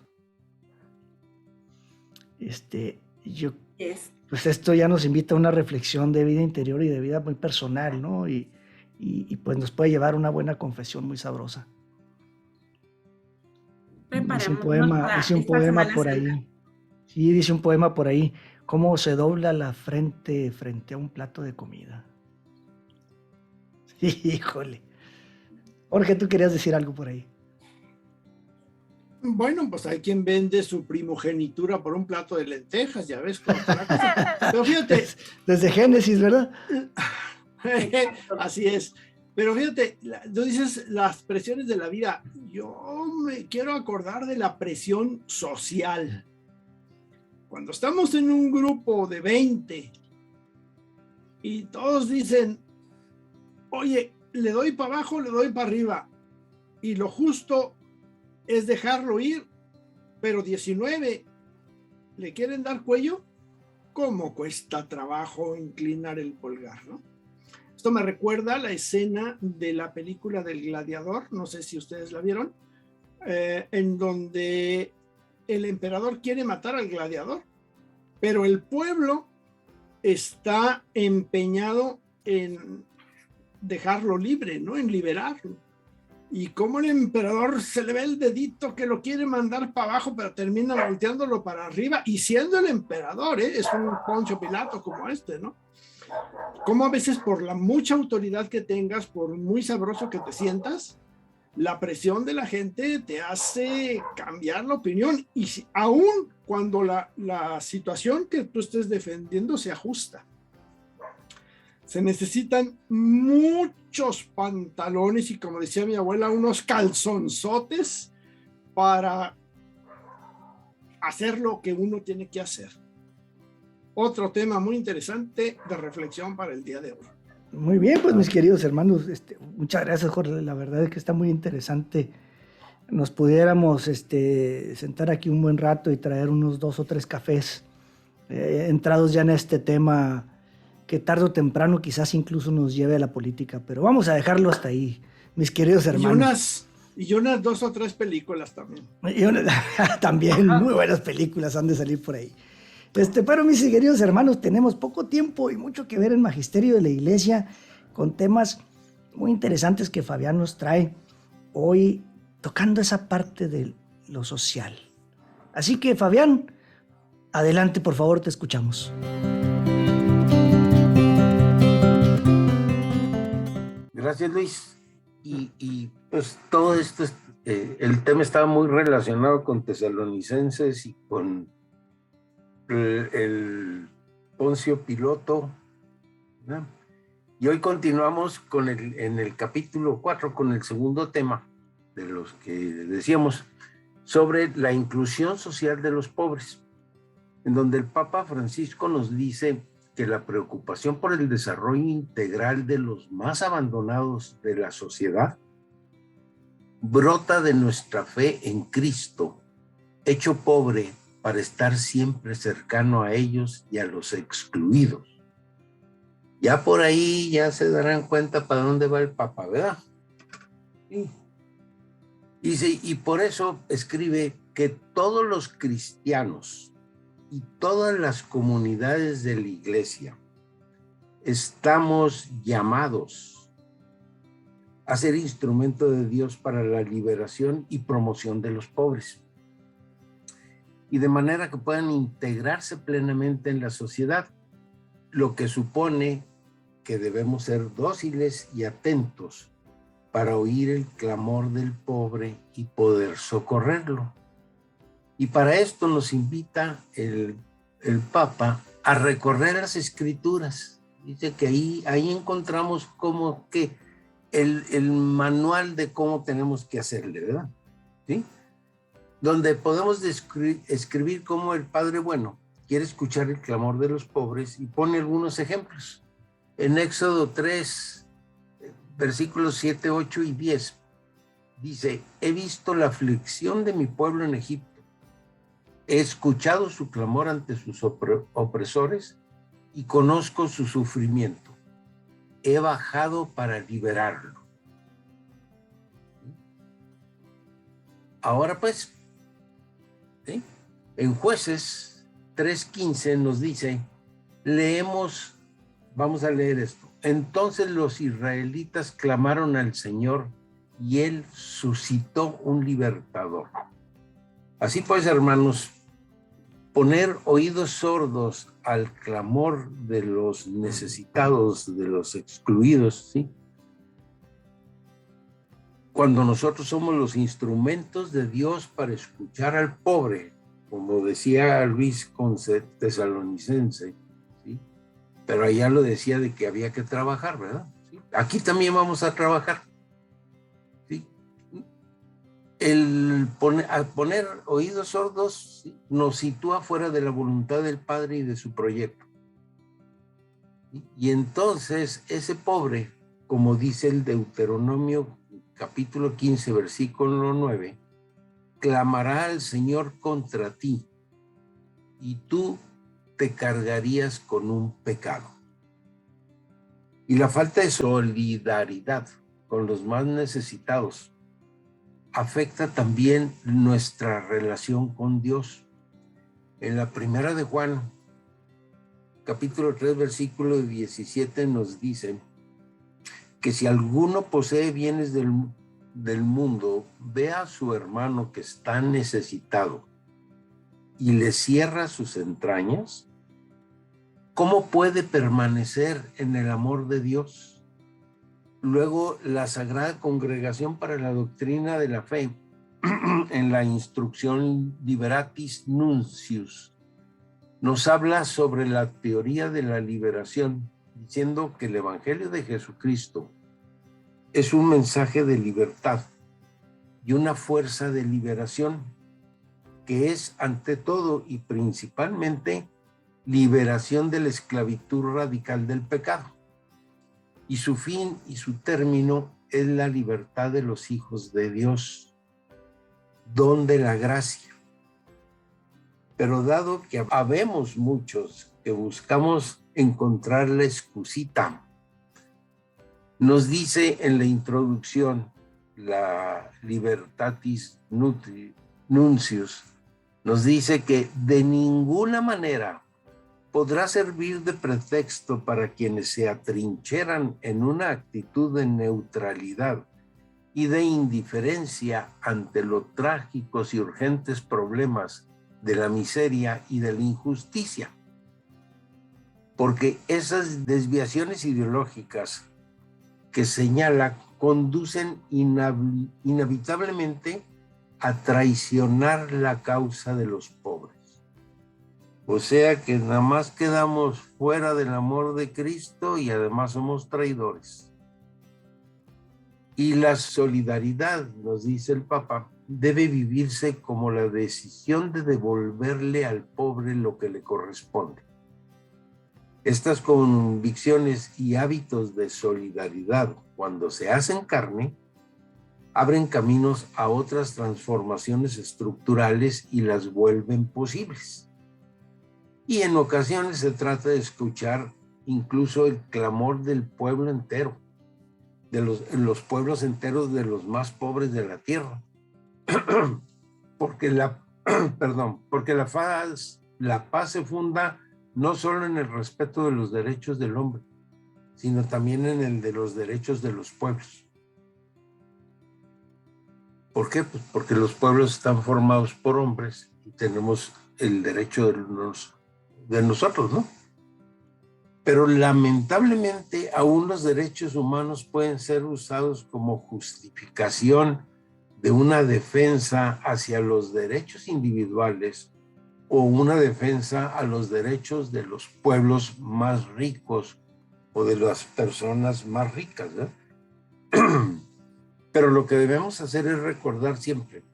Pues esto ya nos invita a una reflexión de vida interior y de vida muy personal, ¿no? Y pues nos puede llevar a una buena confesión muy sabrosa. Dice un poema por ahí. Sí, dice un poema por ahí. ¿Cómo se dobla la frente a un plato de comida? Híjole. Jorge, tú querías decir algo por ahí. Bueno, pues hay quien vende su primogenitura por un plato de lentejas, ya ves cómo está la cosa. Pero fíjate. Desde Génesis, ¿verdad? Así es. Pero fíjate, tú dices las presiones de la vida. Yo me quiero acordar de la presión social. Cuando estamos en un grupo de 20 y todos dicen, oye, le doy para abajo, le doy para arriba. Y lo justo es dejarlo ir, pero 19 le quieren dar cuello. ¿Cómo cuesta trabajo inclinar el pulgar, no? Esto me recuerda a la escena de la película del Gladiador, no sé si ustedes la vieron, en donde el emperador quiere matar al gladiador, pero el pueblo está empeñado en dejarlo libre, ¿no? En liberarlo. Y como el emperador se le ve el dedito que lo quiere mandar para abajo, pero termina volteándolo para arriba, y siendo el emperador, es un Poncio Pilato como este, ¿no? Como a veces por la mucha autoridad que tengas, por muy sabroso que te sientas, la presión de la gente te hace cambiar la opinión, y aún cuando la situación que tú estés defendiendo se ajusta. Se necesitan muchos pantalones y, como decía mi abuela, unos calzonzotes para hacer lo que uno tiene que hacer. Otro tema muy interesante de reflexión para el día de hoy. Muy bien, pues mis queridos hermanos, muchas gracias, Jorge. La verdad es que está muy interesante. Nos pudiéramos sentar aquí un buen rato y traer unos 2 o 3 cafés entrados ya en este tema que tarde o temprano quizás incluso nos lleve a la política, pero vamos a dejarlo hasta ahí, mis queridos hermanos. Y unas 2 o 3 películas también. También, muy buenas películas han de salir por ahí. Pero mis queridos hermanos, tenemos poco tiempo y mucho que ver en Magisterio de la Iglesia, con temas muy interesantes que Fabián nos trae hoy, tocando esa parte de lo social. Así que, Fabián, adelante, por favor, te escuchamos. Gracias, Luis. Y pues todo esto, el tema estaba muy relacionado con Tesalonicenses y con el Poncio Pilato, ¿no? Y hoy continuamos en el capítulo 4 con el segundo tema de los que decíamos sobre la inclusión social de los pobres, en donde el Papa Francisco nos dice que la preocupación por el desarrollo integral de los más abandonados de la sociedad brota de nuestra fe en Cristo, hecho pobre para estar siempre cercano a ellos y a los excluidos. Ya por ahí ya se darán cuenta para dónde va el Papa, ¿verdad? Sí. Y por eso escribe que todos los cristianos y todas las comunidades de la Iglesia estamos llamados a ser instrumento de Dios para la liberación y promoción de los pobres, y de manera que puedan integrarse plenamente en la sociedad, lo que supone que debemos ser dóciles y atentos para oír el clamor del pobre y poder socorrerlo. Y para esto nos invita el Papa a recorrer las Escrituras. Dice que ahí encontramos como que el manual de cómo tenemos que hacerle, ¿verdad? ¿Sí? donde podemos escribir cómo el Padre bueno quiere escuchar el clamor de los pobres y pone algunos ejemplos. En Éxodo 3, versículos 7, 8 y 10, dice: he visto la aflicción de mi pueblo en Egipto, he escuchado su clamor ante sus opresores y conozco su sufrimiento. He bajado para liberarlo. Ahora pues, ¿sí?, en Jueces 3:15 nos dice, vamos a leer esto. Entonces los israelitas clamaron al Señor y Él suscitó un libertador. Así pues, hermanos, poner oídos sordos al clamor de los necesitados, de los excluidos, ¿sí? Cuando nosotros somos los instrumentos de Dios para escuchar al pobre, como decía Luis con Tesalonicense, ¿sí? Pero allá lo decía de que había que trabajar, ¿verdad? ¿Sí? Aquí también vamos a trabajar, ¿sí? El poner oídos sordos, ¿sí?, nos sitúa fuera de la voluntad del Padre y de su proyecto. ¿Sí? Y entonces ese pobre, como dice el Deuteronomio capítulo 15, versículo 9, clamará al Señor contra ti y tú te cargarías con un pecado. Y la falta de solidaridad con los más necesitados afecta también nuestra relación con Dios. En la primera de Juan, capítulo 3, versículo 17, nos dice que si alguno posee bienes del mundo, ve a su hermano que está necesitado y le cierra sus entrañas, ¿cómo puede permanecer en el amor de Dios? Luego, la Sagrada Congregación para la Doctrina de la Fe, en la instrucción Liberatis Nuncius, nos habla sobre la teoría de la liberación, diciendo que el Evangelio de Jesucristo es un mensaje de libertad y una fuerza de liberación, que es ante todo y principalmente liberación de la esclavitud radical del pecado. Y su fin y su término es la libertad de los hijos de Dios, don de la gracia. Pero dado que habemos muchos que buscamos encontrar la excusita, nos dice en la introducción la Libertatis Nuncius, nos dice que de ninguna manera podrá servir de pretexto para quienes se atrincheran en una actitud de neutralidad y de indiferencia ante los trágicos y urgentes problemas de la miseria y de la injusticia. Porque esas desviaciones ideológicas que señala conducen inevitablemente a traicionar la causa de los pobres. O sea que nada más quedamos fuera del amor de Cristo y además somos traidores. Y la solidaridad, nos dice el Papa, debe vivirse como la decisión de devolverle al pobre lo que le corresponde. Estas convicciones y hábitos de solidaridad, cuando se hacen carne, abren caminos a otras transformaciones estructurales y las vuelven posibles. Y en ocasiones se trata de escuchar incluso el clamor del pueblo entero, de los pueblos enteros de los más pobres de la tierra. Porque la paz se funda no solo en el respeto de los derechos del hombre, sino también en el de los derechos de los pueblos. ¿Por qué? Pues porque los pueblos están formados por hombres y tenemos el derecho de nosotros, ¿no? Pero lamentablemente aún los derechos humanos pueden ser usados como justificación de una defensa hacia los derechos individuales o una defensa a los derechos de los pueblos más ricos o de las personas más ricas, ¿eh? Pero lo que debemos hacer es recordar siempre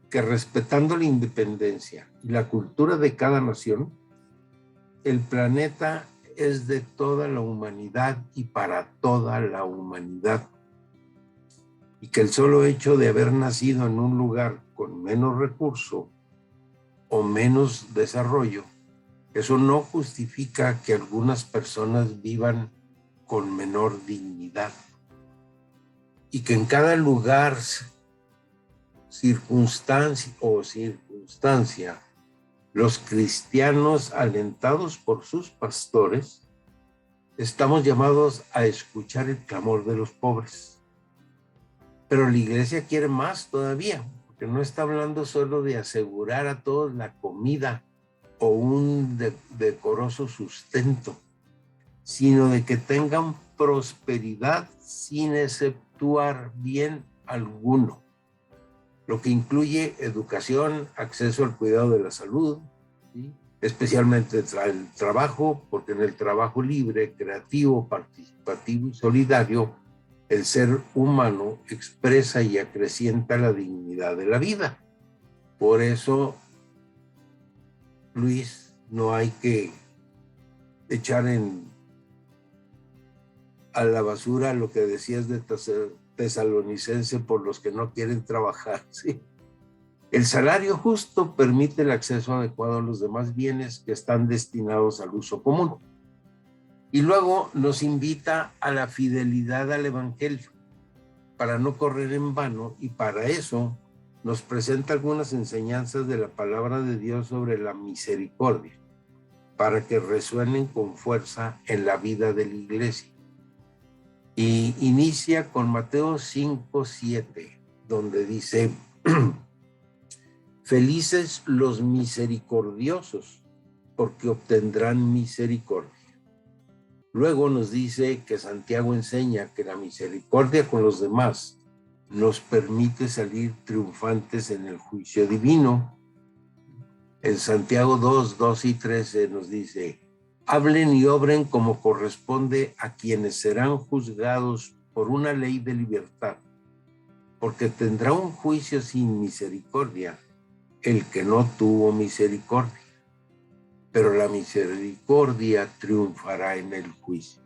que respetando la independencia y la cultura de cada nación, el planeta es de toda la humanidad y para toda la humanidad. Y que el solo hecho de haber nacido en un lugar con menos recurso o menos desarrollo, eso no justifica que algunas personas vivan con menor dignidad. Y que en cada lugar, circunstancia, los cristianos, alentados por sus pastores, estamos llamados a escuchar el clamor de los pobres. Pero la iglesia quiere más todavía, porque no está hablando solo de asegurar a todos la comida o un decoroso sustento, sino de que tengan prosperidad sin exceptuar bien alguno, lo que incluye educación, acceso al cuidado de la salud, ¿sí? Especialmente el trabajo, porque en el trabajo libre, creativo, participativo y solidario, el ser humano expresa y acrecienta la dignidad de la vida. Por eso, Luis, no hay que echar a la basura lo que decías de Tesalonicense por los que no quieren trabajar, ¿sí? El salario justo permite el acceso adecuado a los demás bienes que están destinados al uso común. Y luego nos invita a la fidelidad al Evangelio, para no correr en vano, y para eso nos presenta algunas enseñanzas de la palabra de Dios sobre la misericordia, para que resuenen con fuerza en la vida de la iglesia. Y inicia con Mateo 5:7, donde dice: felices los misericordiosos, porque obtendrán misericordia. Luego nos dice que Santiago enseña que la misericordia con los demás nos permite salir triunfantes en el juicio divino. En Santiago 2 y 13 nos dice: hablen y obren como corresponde a quienes serán juzgados por una ley de libertad, porque tendrá un juicio sin misericordia el que no tuvo misericordia, pero la misericordia triunfará en el juicio.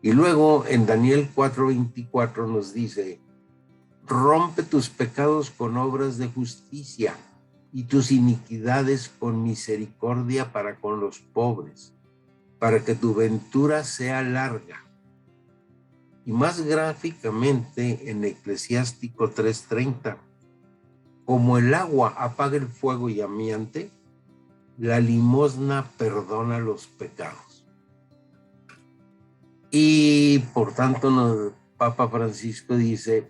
Y luego en Daniel 4:24 nos dice: rompe tus pecados con obras de justicia y tus iniquidades con misericordia para con los pobres, para que tu ventura sea larga. Y más gráficamente en Eclesiástico 3:30, como el agua apaga el fuego llameante, la limosna perdona los pecados. Y por tanto, Papa Francisco dice: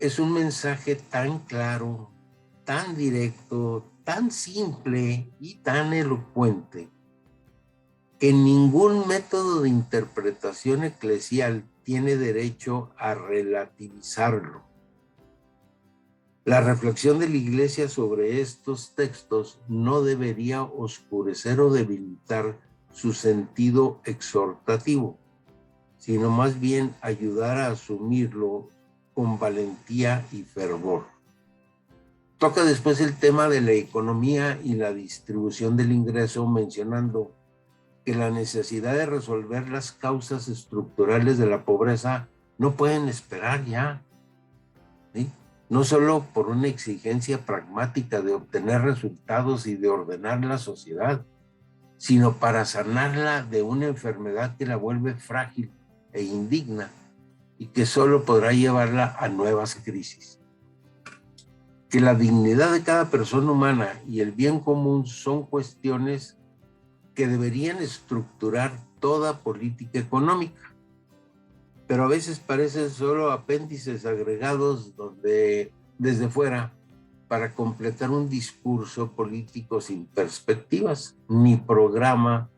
es un mensaje tan claro, tan directo, tan simple y tan elocuente, que ningún método de interpretación eclesial tiene derecho a relativizarlo. La reflexión de la Iglesia sobre estos textos no debería oscurecer o debilitar su sentido exhortativo, sino más bien ayudar a asumirlo con valentía y fervor. Toca después el tema de la economía y la distribución del ingreso, mencionando que la necesidad de resolver las causas estructurales de la pobreza no pueden esperar ya, ¿sí? No solo por una exigencia pragmática de obtener resultados y de ordenar la sociedad, sino para sanarla de una enfermedad que la vuelve frágil e indigna y que solo podrá llevarla a nuevas crisis. Que la dignidad de cada persona humana y el bien común son cuestiones que deberían estructurar toda política económica, pero a veces parecen solo apéndices agregados desde fuera para completar un discurso político sin perspectivas ni programa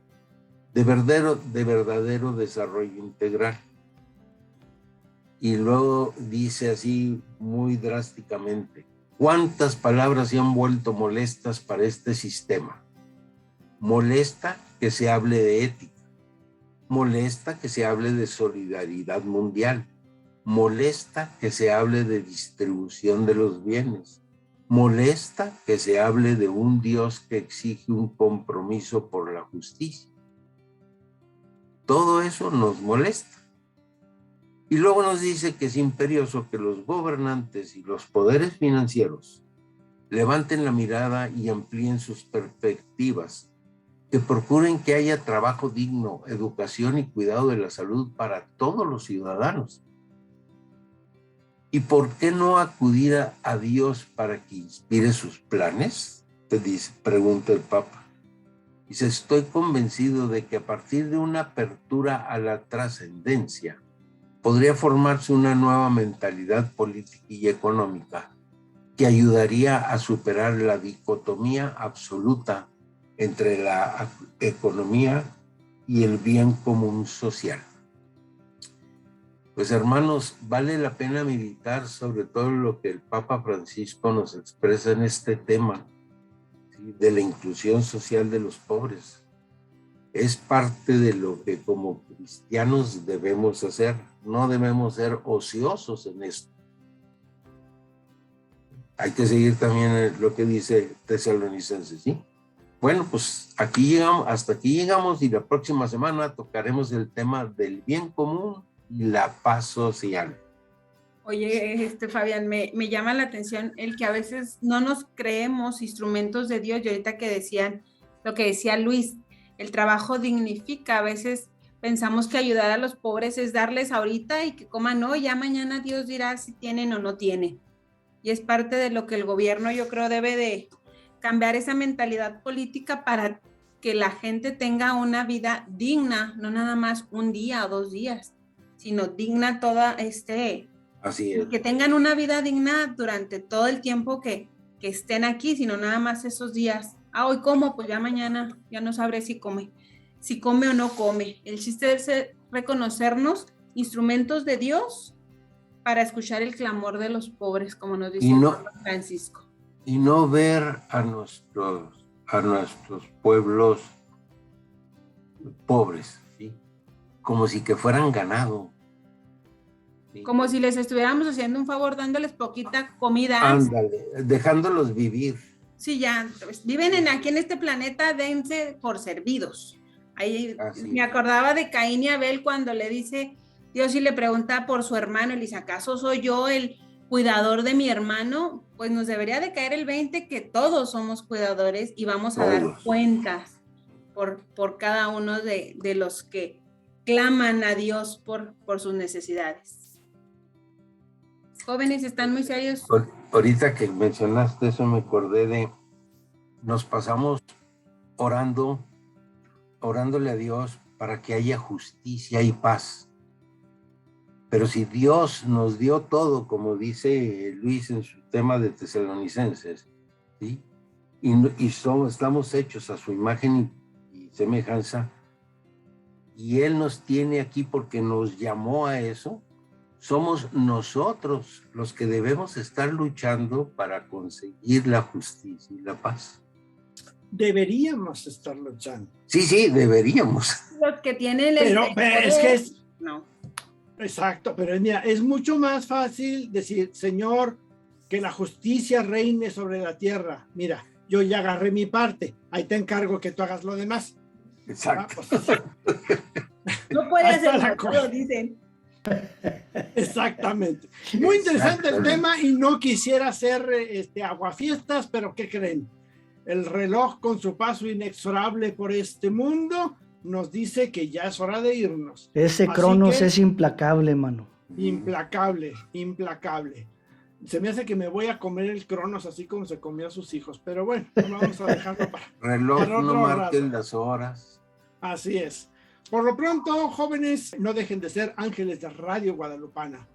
de verdadero desarrollo integral. Y luego dice así muy drásticamente: ¿cuántas palabras se han vuelto molestas para este sistema? Molesta que se hable de ética, molesta que se hable de solidaridad mundial, molesta que se hable de distribución de los bienes, Molesta que se hable de un Dios que exige un compromiso por la justicia. Todo eso nos molesta. Y luego nos dice que es imperioso que los gobernantes y los poderes financieros levanten la mirada y amplíen sus perspectivas, que procuren que haya trabajo digno, educación y cuidado de la salud para todos los ciudadanos. ¿Y por qué no acudir a Dios para que inspire sus planes? Pregunta el Papa. Dice, estoy convencido de que a partir de una apertura a la trascendencia, podría formarse una nueva mentalidad política y económica que ayudaría a superar la dicotomía absoluta entre la economía y el bien común social. Pues hermanos, vale la pena meditar sobre todo lo que el Papa Francisco nos expresa en este tema, ¿sí?, de la inclusión social de los pobres. Es parte de lo que como cristianos debemos hacer. No debemos ser ociosos en esto. Hay que seguir también lo que dice Tesalonicenses, ¿sí? Bueno, pues hasta aquí llegamos y la próxima semana tocaremos el tema del bien común y la paz social. Oye, Fabián, me llama la atención el que a veces no nos creemos instrumentos de Dios, y ahorita que decían, lo que decía Luis, el trabajo dignifica. A veces pensamos que ayudar a los pobres es darles ahorita y que coman hoy, ya mañana Dios dirá si tienen o no tienen. Y es parte de lo que el gobierno, yo creo, debe de cambiar esa mentalidad política para que la gente tenga una vida digna, no nada más un día o 2 días, sino digna toda Así es. Que tengan una vida digna durante todo el tiempo que estén aquí, sino nada más esos días. Hoy como, pues ya mañana ya no sabré si come o no come. El chiste es reconocernos instrumentos de Dios para escuchar el clamor de los pobres, como nos dice Francisco. Y no ver a nuestros pueblos pobres, ¿sí?, como si que fueran ganado. ¿Sí? Como si les estuviéramos haciendo un favor dándoles poquita comida. Ándale, dejándolos vivir. Sí, ya, pues, viven aquí en este planeta, dense por servidos. Ahí me acordaba de Caín y Abel cuando le dice, Dios, y le pregunta por su hermano, y le dice, ¿acaso soy yo el cuidador de mi hermano? Pues nos debería de caer el 20 que todos somos cuidadores y vamos a dar cuentas por cada uno de los que claman a Dios por sus necesidades. Jóvenes, están muy serios. Ahorita que mencionaste eso me acordé de, nos pasamos orándole a Dios para que haya justicia y paz. Pero si Dios nos dio todo, como dice Luis en su tema de Tesalonicenses, ¿sí?, estamos hechos a su imagen y semejanza, y Él nos tiene aquí porque nos llamó a eso, somos nosotros los que debemos estar luchando para conseguir la justicia y la paz. Deberíamos estar luchando. Sí, deberíamos. Los que tienen pero es que es... No. Exacto, pero mira, es mucho más fácil decir, Señor, que la justicia reine sobre la tierra. Mira, yo ya agarré mi parte, ahí te encargo que tú hagas lo demás. Exacto. No puede hacer lo dicen. Exactamente. Muy interesante el tema y no quisiera hacer aguafiestas, pero ¿qué creen? El reloj con su paso inexorable por este mundo nos dice que ya es hora de irnos. Ese Cronos es implacable, mano. Implacable. Se me hace que me voy a comer el Cronos así como se comió a sus hijos, pero bueno, vamos a dejarlo para reloj no marquen las horas. Así es. Por lo pronto, jóvenes, no dejen de ser ángeles de Radio Guadalupana.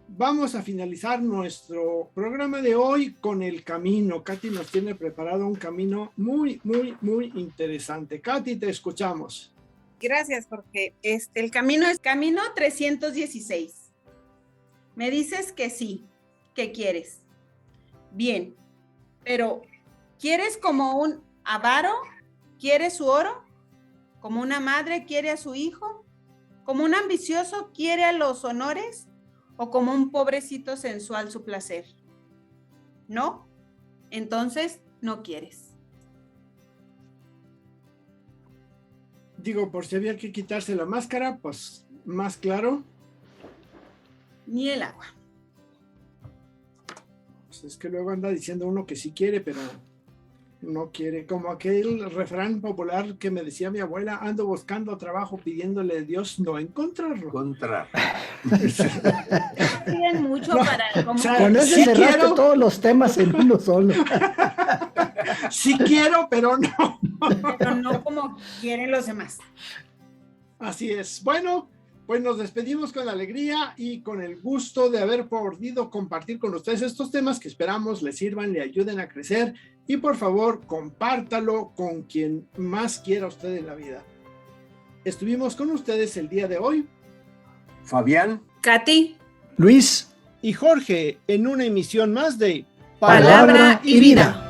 Vamos a finalizar nuestro programa de hoy con el camino. Katy nos tiene preparado un camino muy, muy, muy interesante. Katy, te escuchamos. Gracias, Jorge. El camino es camino 316. Me dices que sí, que quieres. Bien, pero ¿quieres como un avaro? ¿Quieres su oro? ¿Como una madre quiere a su hijo? ¿Como un ambicioso quiere a los honores? ¿O como un pobrecito sensual su placer? No, entonces no quieres. Digo, por si había que quitarse la máscara, pues más claro. Ni el agua. Pues es que luego anda diciendo uno que sí quiere, pero no quiere. Como aquel refrán popular que me decía mi abuela, ando buscando trabajo pidiéndole a Dios no encontrarlo. Encontrar. Piden mucho para... o sea, Con eso sí cerraste quiero. todos los temas en uno solo. Sí quiero, pero no. Pero no como quieren los demás. Así es. Bueno, pues nos despedimos con alegría y con el gusto de haber podido compartir con ustedes estos temas que esperamos les sirvan, le ayuden a crecer y por favor compártalo con quien más quiera usted en la vida. Estuvimos con ustedes el día de hoy. Fabián. Katy. Luis. Y Jorge en una emisión más de Palabra y vida.